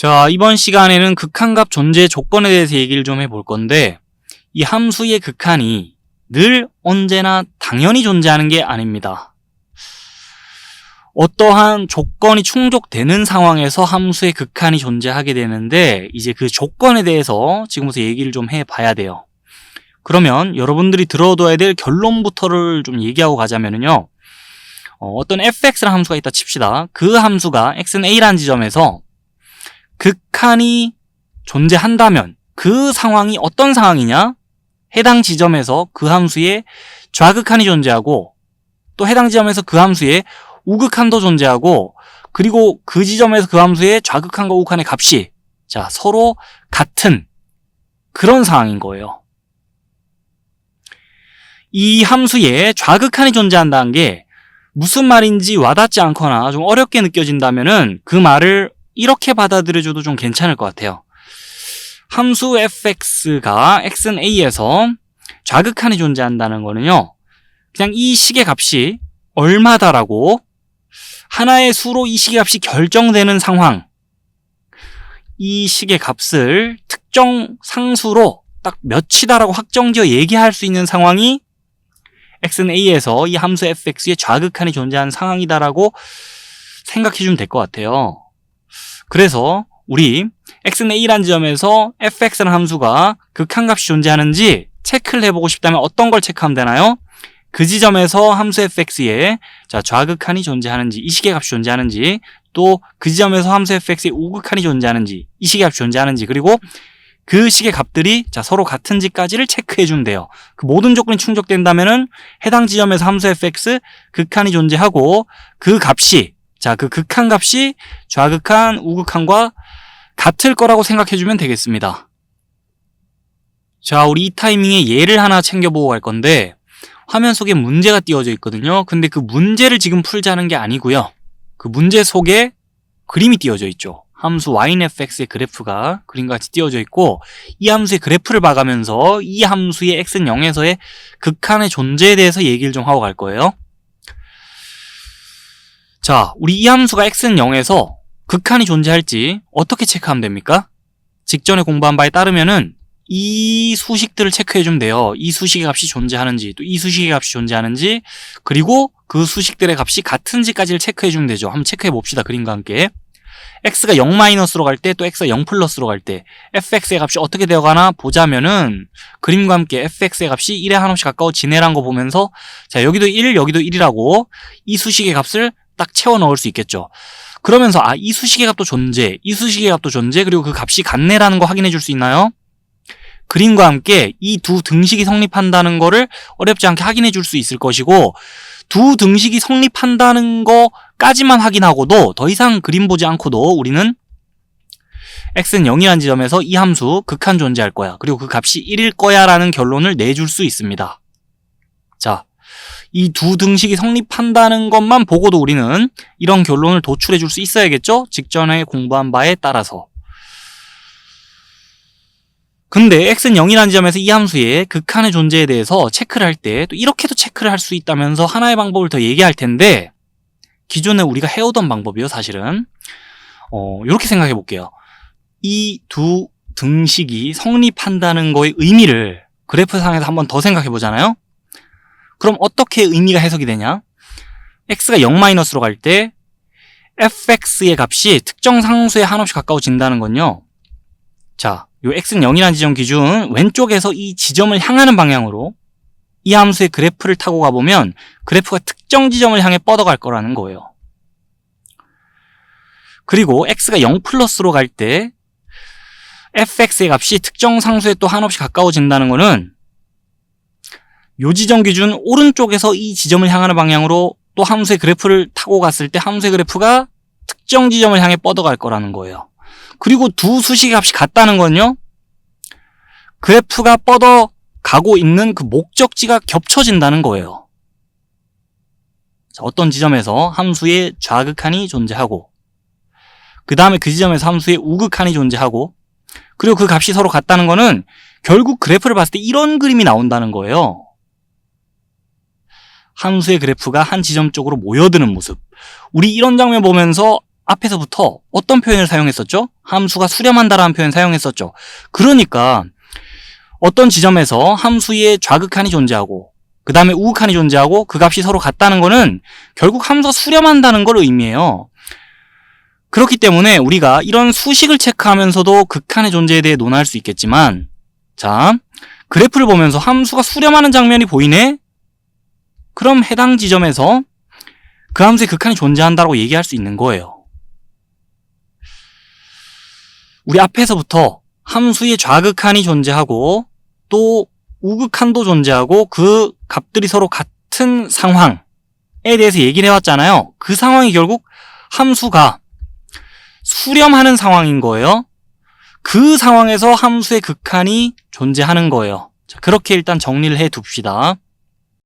자, 이번 시간에는 극한값 존재 조건에 대해서 얘기를 좀 해볼 건데, 이 함수의 극한이 늘 언제나 당연히 존재하는 게 아닙니다. 어떠한 조건이 충족되는 상황에서 함수의 극한이 존재하게 되는데, 이제 그 조건에 대해서 지금부터 얘기를 좀 해봐야 돼요. 그러면 여러분들이 들어둬야 될 결론부터를 좀 얘기하고 가자면요, 어떤 fx라는 함수가 있다 칩시다. 그 함수가 x는 a라는 지점에서 극한이 존재한다면 그 상황이 어떤 상황이냐? 해당 지점에서 그 함수의 좌극한이 존재하고, 또 해당 지점에서 그 함수의 우극한도 존재하고, 그리고 그 지점에서 그 함수의 좌극한과 우극한의 값이 서로 같은 그런 상황인 거예요. 이 함수의 좌극한이 존재한다는 게 무슨 말인지 와닿지 않거나 좀 어렵게 느껴진다면은 그 말을 이렇게 받아들여줘도 좀 괜찮을 것 같아요. 함수 fx가 x는 a에서 좌극한이 존재한다는 거는요, 그냥 이 식의 값이 얼마다라고 하나의 수로 이 식의 값이 결정되는 상황, 이 식의 값을 특정 상수로 딱 몇이다라고 확정지어 얘기할 수 있는 상황이 x는 a에서 이 함수 fx의 좌극한이 존재하는 상황이다라고 생각해주면 될 것 같아요. 그래서 우리 x는 a라는 지점에서 fx라는 함수가 극한값이 존재하는지 체크를 해보고 싶다면 어떤 걸 체크하면 되나요? 그 지점에서 함수 fx의 좌극한이 존재하는지, 이 식의 값이 존재하는지, 또 그 지점에서 함수 fx의 우극한이 존재하는지, 이 식의 값이 존재하는지, 그리고 그 식의 값들이 서로 같은지까지를 체크해주면 돼요. 그 모든 조건이 충족된다면은 해당 지점에서 함수 fx 극한이 존재하고, 그 값이 그 극한 값이 좌극한, 우극한과 같을 거라고 생각해주면 되겠습니다. 자, 우리 이 타이밍에 예를 하나 챙겨보고 갈 건데, 화면 속에 문제가 띄워져 있거든요. 근데 그 문제를 지금 풀자는 게 아니고요, 그 문제 속에 그림이 띄워져 있죠. 함수 yfx의 그래프가 그림같이 띄워져 있고, 이 함수의 그래프를 봐가면서 이 함수의 x는 0에서의 극한의 존재에 대해서 얘기를 좀 하고 갈 거예요. 자, 우리 이 함수가 x는 0에서 극한이 존재할지 어떻게 체크하면 됩니까? 직전에 공부한 바에 따르면은 이 수식들을 체크해주면 돼요. 이 수식의 값이 존재하는지, 또 이 수식의 값이 존재하는지, 그리고 그 수식들의 값이 같은지까지를 체크해주면 되죠. 한번 체크해 봅시다. 그림과 함께. x가 0-로 갈 때, 또 x가 0+로 갈 때 fx의 값이 어떻게 되어가나 보자면은, 그림과 함께 fx의 값이 1에 한없이 가까워지네라는 거 보면서, 자, 여기도 1, 여기도 1이라고 이 수식의 값을 딱 채워 넣을 수 있겠죠. 그러면서 이 수식의 값도 존재, 이 수식의 값도 존재, 그리고 그 값이 같네라는 거 확인해 줄 수 있나요? 그림과 함께 이 두 등식이 성립한다는 거를 어렵지 않게 확인해 줄 수 있을 것이고, 두 등식이 성립한다는 거까지만 확인하고도 더 이상 그림 보지 않고도 우리는 x는 0이라는 지점에서 이 함수 극한 존재할 거야, 그리고 그 값이 1일 거야 라는 결론을 내줄 수 있습니다. 자, 이 두 등식이 성립한다는 것만 보고도 우리는 이런 결론을 도출해 줄 수 있어야겠죠? 직전에 공부한 바에 따라서. 근데 x는 0이라는 지점에서 이 함수의 극한의 존재에 대해서 체크를 할 때 또 이렇게도 체크를 할 수 있다면서 하나의 방법을 더 얘기할 텐데, 기존에 우리가 해오던 방법이요, 사실은. 이렇게 생각해 볼게요. 이 두 등식이 성립한다는 거의 의미를 그래프상에서 한번 더 생각해 보잖아요? 그럼 어떻게 의미가 해석이 되냐? x가 0-로 갈 때 fx의 값이 특정 상수에 한없이 가까워진다는 건요, 자, 요 x는 0이라는 지점 기준 왼쪽에서 이 지점을 향하는 방향으로 이 함수의 그래프를 타고 가보면 그래프가 특정 지점을 향해 뻗어갈 거라는 거예요. 그리고 x가 0+로 갈 때 fx의 값이 특정 상수에 또 한없이 가까워진다는 거는 요 지점 기준 오른쪽에서 이 지점을 향하는 방향으로 또 함수의 그래프를 타고 갔을 때 함수의 그래프가 특정 지점을 향해 뻗어갈 거라는 거예요. 그리고 두 수식의 값이 같다는 건요, 그래프가 뻗어가고 있는 그 목적지가 겹쳐진다는 거예요. 자, 어떤 지점에서 함수의 좌극한이 존재하고, 그 다음에 그 지점에서 함수의 우극한이 존재하고, 그리고 그 값이 서로 같다는 거는 결국 그래프를 봤을 때 이런 그림이 나온다는 거예요. 함수의 그래프가 한 지점 쪽으로 모여드는 모습. 우리 이런 장면 보면서 앞에서부터 어떤 표현을 사용했었죠? 함수가 수렴한다라는 표현 사용했었죠. 그러니까 어떤 지점에서 함수의 좌극한이 존재하고 그 다음에 우극한이 존재하고 그 값이 서로 같다는 거는 결국 함수가 수렴한다는 걸 의미해요. 그렇기 때문에 우리가 이런 수식을 체크하면서도 극한의 존재에 대해 논할 수 있겠지만, 자, 그래프를 보면서 함수가 수렴하는 장면이 보이네? 그럼 해당 지점에서 그 함수의 극한이 존재한다고 얘기할 수 있는 거예요. 우리 앞에서부터 함수의 좌극한이 존재하고 또 우극한도 존재하고 그 값들이 서로 같은 상황에 대해서 얘기를 해왔잖아요. 그 상황이 결국 함수가 수렴하는 상황인 거예요. 그 상황에서 함수의 극한이 존재하는 거예요. 자, 그렇게 일단 정리를 해 둡시다.